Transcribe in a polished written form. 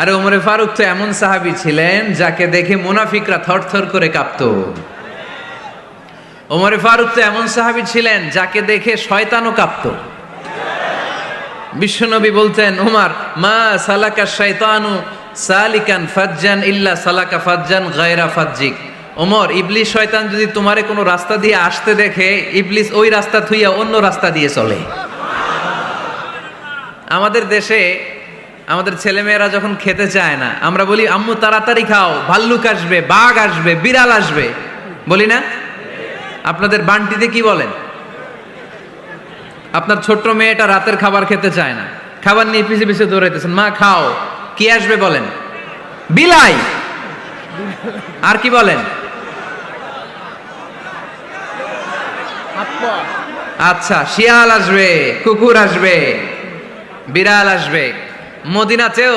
আরে ওমরে ফারুক তো এমন সাহাবী ছিলেন যাকে দেখে মুনাফিকরা থরথর করে কাঁপতো। ওমরে ফারুক তো এমন সাহাবী ছিলেন যাকে দেখে শয়তানও কাঁপতো। বিশ্বনবী বলতেন, ওমর মা সালাকা শাইতানু সালিকান ফাজ্জান ইল্লা সালাকা ফাজ্জান গায়রা ফাজ্জিক। ওমর, ইবলিস শয়তান যদি তোমারে কোনো রাস্তা দিয়ে আসতে দেখে, ইবলিস ওই রাস্তা থুইয়া অন্য রাস্তা দিয়ে চলে। আমাদের দেশে আমাদের ছেলেমেয়েরা যখন খেতে চায় না, আমরা বলি আম্মু তাড়াতাড়ি খাও, ভাল্লুক আসবে, বাঘ আসবে, বিড়াল আসবে, বলি না? আপনাদের বান্টিতে কি বলেন? আপনার ছোট্ট মেয়েটা রাতের খাবার খেতে চায় না, খাবার নিয়ে পিছে পিছে দৌড়াইতেছেন, মা খাও, কি আসবে বলেন? বিলাই। আর কি বলেন? আচ্ছা, শিয়াল আসবে, কুকুর আসবে, বিড়াল আসবে। মদিনাতেও